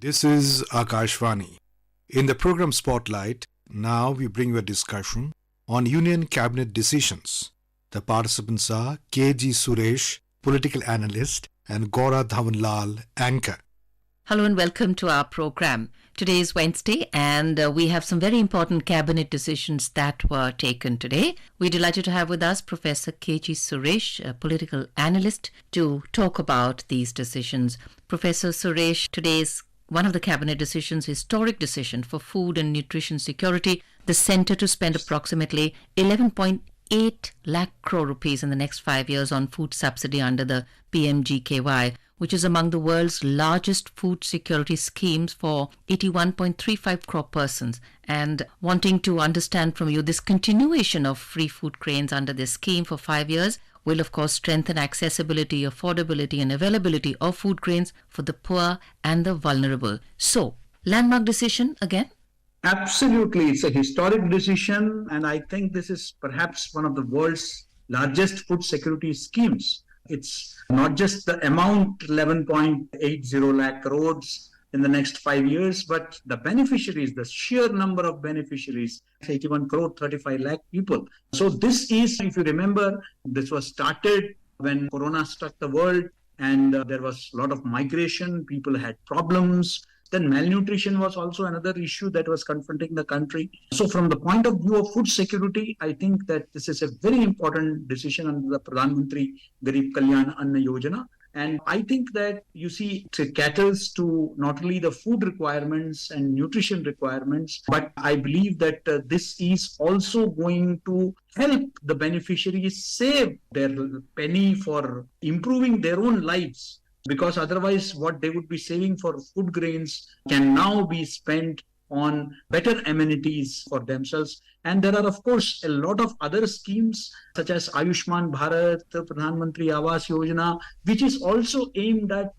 This is Akashvani. In the program Spotlight, now we bring you a discussion on Union Cabinet decisions. The participants are K.G. Suresh, political analyst, and Dhawan, anchor. Hello and welcome to our program. Today is Wednesday and we have some very important cabinet decisions that were taken today. We're delighted to have with us Professor K.G. Suresh, a political analyst, to talk about these decisions. Professor Suresh, today's one of the cabinet decisions, historic decision for food and nutrition security, the centre to spend approximately 11.8 lakh crore rupees in the next 5 years on food subsidy under the PMGKY, which is among the world's largest food security schemes for 81.35 crore persons. And wanting to understand from you, this continuation of free food grains under this scheme for 5 years will of course strengthen accessibility, affordability and availability of food grains for the poor and the vulnerable. So, landmark decision again? Absolutely. It's a historic decision, and I think this is perhaps one of the world's largest food security schemes. It's not just the amount, 11.80 lakh crores in the next 5 years, but the beneficiaries, the sheer number of beneficiaries, 81 crore, 35 lakh people. So this is, if you remember, this was started when Corona struck the world and there was a lot of migration, people had problems. Then malnutrition was also another issue that was confronting the country. So from the point of view of food security, I think that this is a very important decision under the Pradhan Mantri Garib Kalyan Anna Yojana. And I think that, you see, it caters to not only the food requirements and nutrition requirements, but I believe that this is also going to help the beneficiaries save their penny for improving their own lives. Because otherwise what they would be saving for food grains can now be spent on better amenities for themselves. And there are, of course, a lot of other schemes such as Ayushman Bharat, Pradhan Mantri Awas Yojana, which is also aimed at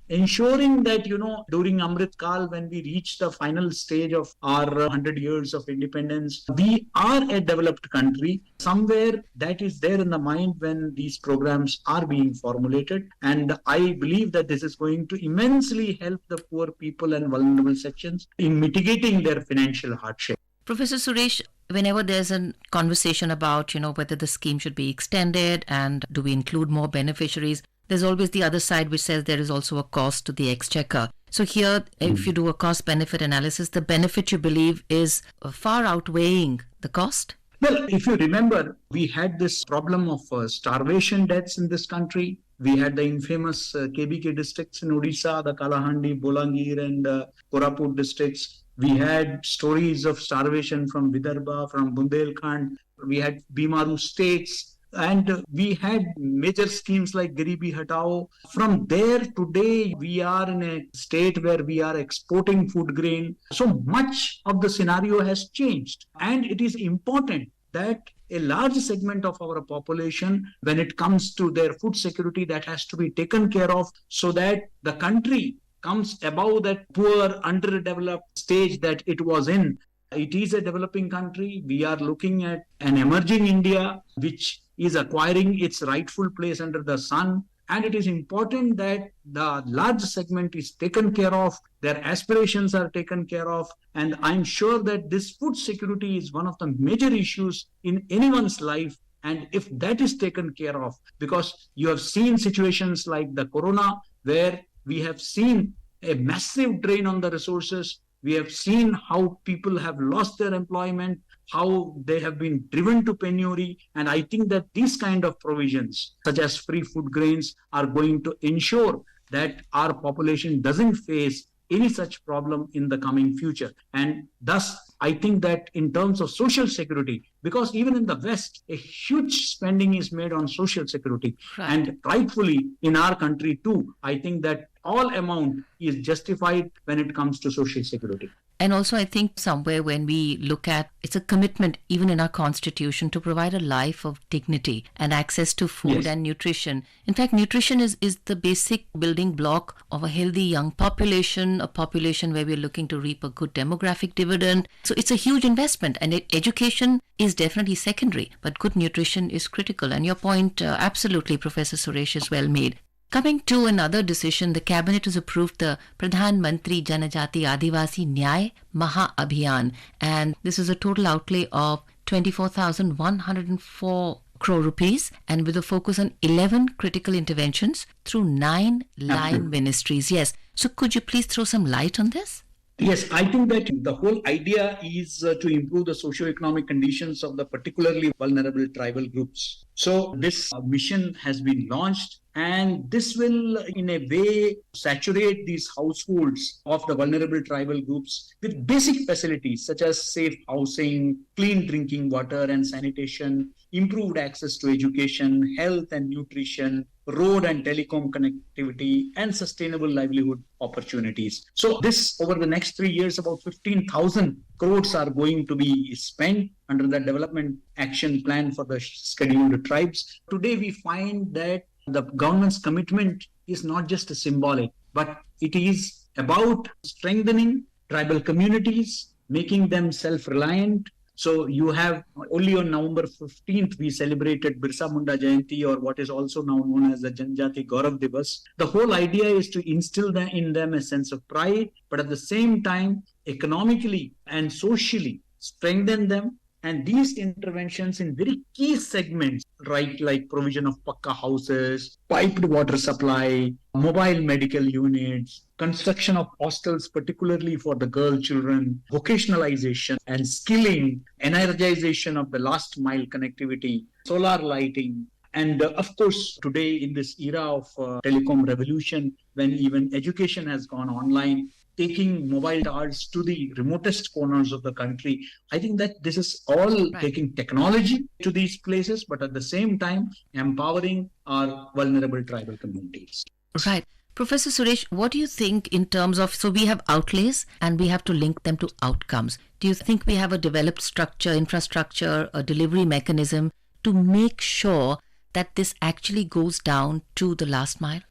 ensuring that, during Amrit Kal, when we reach the final stage of our 100 years of independence, we are a developed country. Somewhere that is there in the mind when these programs are being formulated. And I believe that this is going to immensely help the poor people and vulnerable sections in mitigating their financial hardship. Professor Suresh, whenever there's a conversation about, whether the scheme should be extended and do we include more beneficiaries, there's always the other side which says there is also a cost to the exchequer. So here, if you do a cost-benefit analysis, the benefit you believe is far outweighing the cost? Well, if you remember, we had this problem of starvation deaths in this country. We had the infamous KBK districts in Odisha, the Kalahandi, Bolangir and Koraput districts. We had stories of starvation from Vidarbha, from Bundelkhand. We had Bimaru states. And we had major schemes like Garibi Hatao. From there, today, we are in a state where we are exporting food grain. So much of the scenario has changed. And it is important that a large segment of our population, when it comes to their food security, that has to be taken care of so that the country comes above that poor, underdeveloped stage that it was in. It is a developing country. We are looking at an emerging India, which is acquiring its rightful place under the sun. And it is important that the large segment is taken care of, their aspirations are taken care of. And I'm sure that this food security is one of the major issues in anyone's life. And if that is taken care of, because you have seen situations like the Corona, where we have seen a massive drain on the resources. We have seen how people have lost their employment, how they have been driven to penury. And I think that these kind of provisions, such as free food grains, are going to ensure that our population doesn't face any such problem in the coming future. And thus, I think that in terms of social security, because even in the West, a huge spending is made on social security. Right. And rightfully in our country too, I think that all amount is justified when it comes to social security. And also, I think somewhere when we look at, it's a commitment even in our constitution to provide a life of dignity and access to food and nutrition. In fact, nutrition is the basic building block of a healthy young population, a population where we're looking to reap a good demographic dividend. So it's a huge investment, and education is definitely secondary, but good nutrition is critical. And your point, absolutely, Professor Suresh, is well made. Coming to another decision, the cabinet has approved the Pradhan Mantri Janajati Adivasi Nyay Maha Abhiyan, and this is a total outlay of 24,104 crore rupees, and with a focus on 11 critical interventions through 9 line ministries. Yes. So could you please throw some light on this? Yes, I think that the whole idea is to improve the socio-economic conditions of the particularly vulnerable tribal groups. So this mission has been launched, and this will in a way saturate these households of the vulnerable tribal groups with basic facilities such as safe housing, clean drinking water and sanitation, improved access to education, health and nutrition, road and telecom connectivity, and sustainable livelihood opportunities. So this, over the next 3 years, about 15,000 crores are going to be spent under the Development Action Plan for the Scheduled Tribes. Today, we find that the government's commitment is not just a symbolic, but it is about strengthening tribal communities, making them self-reliant. So you have only on November 15th, we celebrated Birsa Munda Jayanti, or what is also now known as the Janjati Gaurav Divas. The whole idea is to instill in them a sense of pride, but at the same time, economically and socially strengthen them. And these interventions in very key segments, right, like provision of pakka houses, piped water supply, mobile medical units, construction of hostels, particularly for the girl children, vocationalization and skilling, energization of the last mile connectivity, solar lighting. And of course, today in this era of telecom revolution, when even education has gone online, taking mobile towers to the remotest corners of the country. I think that this is all taking technology to these places, but at the same time, empowering our vulnerable tribal communities. Right. Professor Suresh, what do you think in terms of, so we have outlays and we have to link them to outcomes. Do you think we have a developed structure, infrastructure, a delivery mechanism to make sure that this actually goes down to the last mile?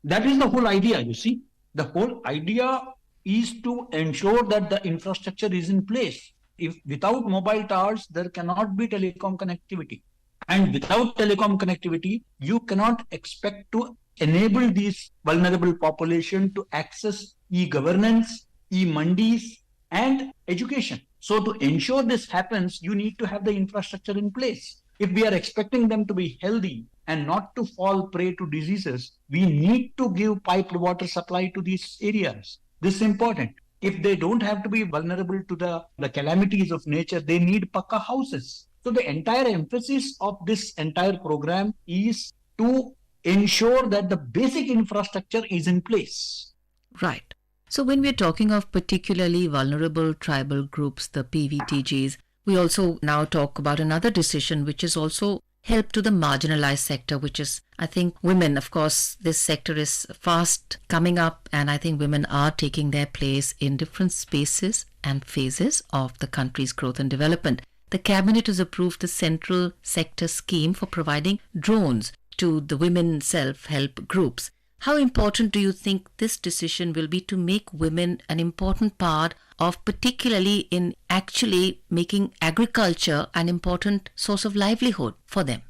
That is the whole idea, you see. The whole idea is to ensure that the infrastructure is in place. If without mobile towers, there cannot be telecom connectivity. And without telecom connectivity, you cannot expect to enable these vulnerable population to access e-governance, e-mandis, and education. So to ensure this happens, you need to have the infrastructure in place. If we are expecting them to be healthy and not to fall prey to diseases, we need to give piped water supply to these areas. This is important. If they don't have to be vulnerable to the calamities of nature, they need pakka houses. So the entire emphasis of this entire program is to ensure that the basic infrastructure is in place. Right. So when we're talking of particularly vulnerable tribal groups, the PVTGs, we also now talk about another decision which is also help to the marginalized sector, which is, I think, women. Of course, this sector is fast coming up, and I think women are taking their place in different spaces and phases of the country's growth and development. The cabinet has approved the central sector scheme for providing drones to the women self-help groups. How important do you think this decision will be to make women an important part of, particularly in actually making agriculture an important source of livelihood for them?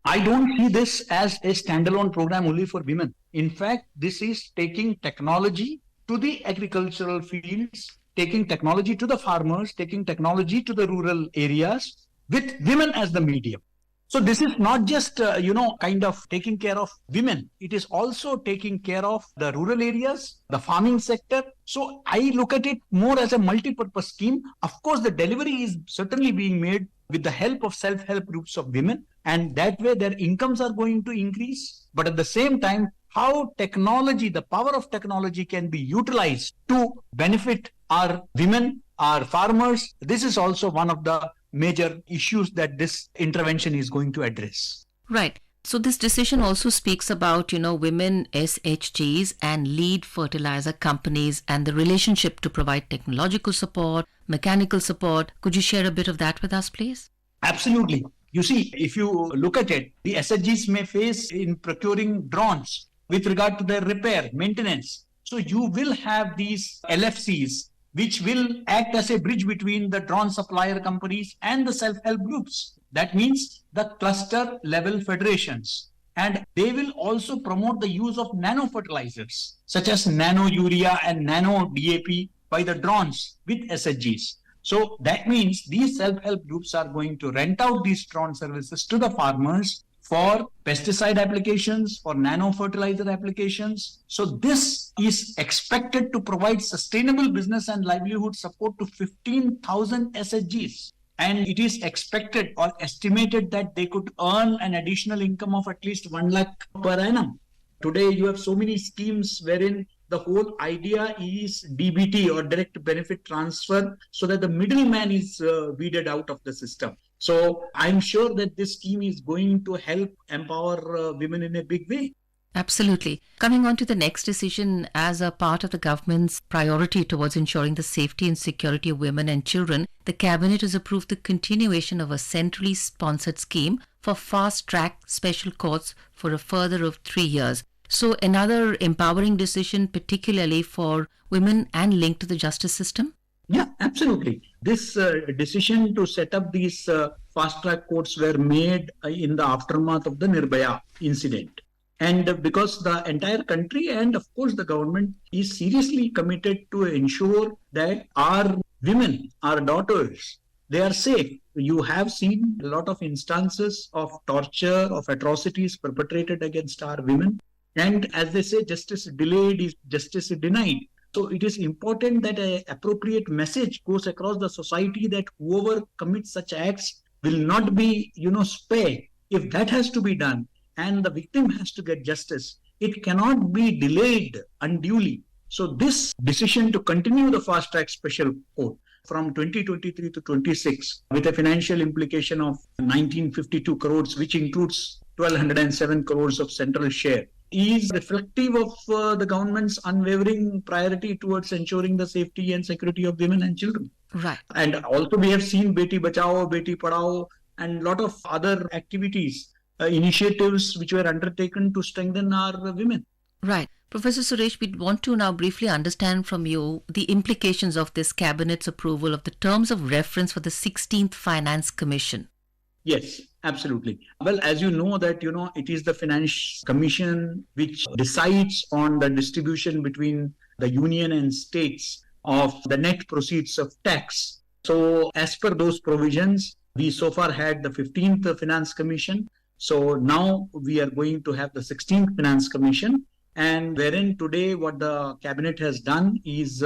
I don't see this as a standalone program only for women. In fact, this is taking technology to the agricultural fields, taking technology to the farmers, taking technology to the rural areas with women as the medium. So this is not just, kind of taking care of women. It is also taking care of the rural areas, the farming sector. So I look at it more as a multi-purpose scheme. Of course, the delivery is certainly being made with the help of self-help groups of women. And that way their incomes are going to increase. But at the same time, how technology, the power of technology can be utilized to benefit our women, our farmers. This is also one of the major issues that this intervention is going to address. Right. So this decision also speaks about, women SHGs and lead fertilizer companies and the relationship to provide technological support, mechanical support. Could you share a bit of that with us, please? Absolutely. You see, if you look at it, the SHGs may face in procuring drones with regard to their repair, maintenance. So you will have these LFCs which will act as a bridge between the drone supplier companies and the self-help groups. That means the cluster level federations. And they will also promote the use of nano fertilizers, such as nano urea and nano DAP by the drones with SHGs. So that means these self-help groups are going to rent out these drone services to the farmers for pesticide applications, for nano fertilizer applications. So this is expected to provide sustainable business and livelihood support to 15,000 SHGs. And it is expected or estimated that they could earn an additional income of at least 1 lakh per annum. Today, you have so many schemes wherein the whole idea is DBT or direct benefit transfer so that the middleman is weeded out of the system. So I'm sure that this scheme is going to help empower women in a big way. Absolutely. Coming on to the next decision, as a part of the government's priority towards ensuring the safety and security of women and children, the Cabinet has approved the continuation of a centrally sponsored scheme for fast-track special courts for a further of 3 years. So another empowering decision, particularly for women and linked to the justice system? Yeah, absolutely. This decision to set up these fast-track courts were made in the aftermath of the Nirbhaya incident. And because the entire country and of course the government is seriously committed to ensure that our women, our daughters, they are safe. You have seen a lot of instances of torture, of atrocities perpetrated against our women. And as they say, justice delayed is justice denied. So it is important that an appropriate message goes across the society that whoever commits such acts will not be, spared. If that has to be done and the victim has to get justice, it cannot be delayed unduly. So this decision to continue the fast track special court from 2023 to 26 with a financial implication of 1952 crores, which includes 1207 crores of central share, is reflective of the government's unwavering priority towards ensuring the safety and security of women and children. Right. And also we have seen Beti Bachao, Beti Padhao and a lot of other activities, initiatives which were undertaken to strengthen our women. Right. Professor Suresh, we want to now briefly understand from you the implications of this Cabinet's approval of the terms of reference for the 16th Finance Commission. Yes, absolutely. Well, as you know that, it is the Finance Commission which decides on the distribution between the union and states of the net proceeds of tax. So as per those provisions, we so far had the 15th Finance Commission. So now we are going to have the 16th Finance Commission. And wherein today what the Cabinet has done is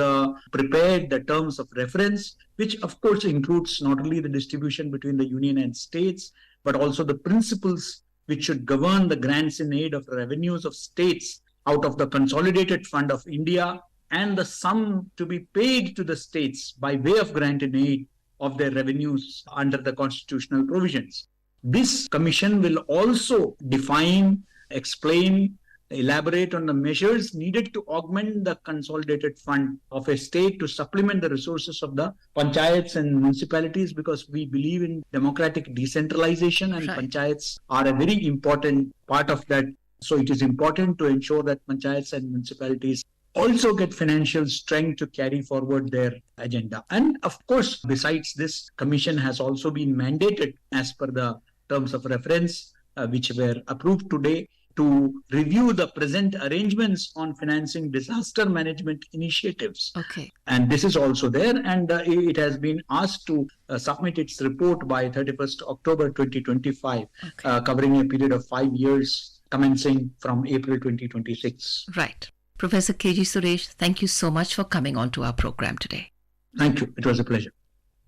prepared the terms of reference, which of course includes not only the distribution between the union and states, but also the principles which should govern the grants in aid of revenues of states out of the Consolidated Fund of India and the sum to be paid to the states by way of grant in aid of their revenues under the constitutional provisions. This commission will also define, explain, elaborate on the measures needed to augment the consolidated fund of a state to supplement the resources of the panchayats and municipalities, because we believe in democratic decentralization and panchayats are a very important part of that. So it is important to ensure that panchayats and municipalities also get financial strength to carry forward their agenda. And of course, besides this, commission has also been mandated as per the terms of reference, which were approved today, to review the present arrangements on financing disaster management initiatives. Okay. And this is also there, and it has been asked to submit its report by 31st October 2025, covering a period of 5 years commencing from April 2026. Right. Professor K.G. Suresh, thank you so much for coming on to our program today. Thank you. It was a pleasure.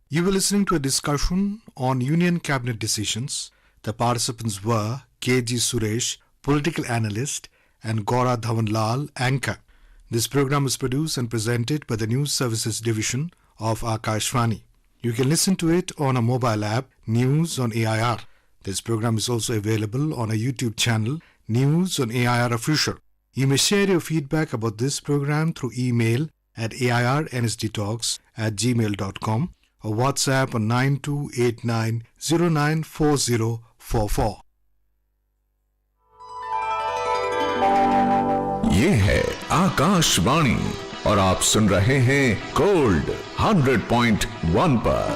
You were listening to a discussion on Union Cabinet decisions. The participants were K.G. Suresh, political analyst, and Dhawan, anchor. This program is produced and presented by the News Services Division of Akashvani. You can listen to it on a mobile app, News on AIR. This program is also available on a YouTube channel, News on AIR Official. You may share your feedback about this program through email at airnsdtalks@gmail.com or WhatsApp on 9289094044. ये है आकाशवाणी और आप सुन रहे हैं gold 100.1 पर।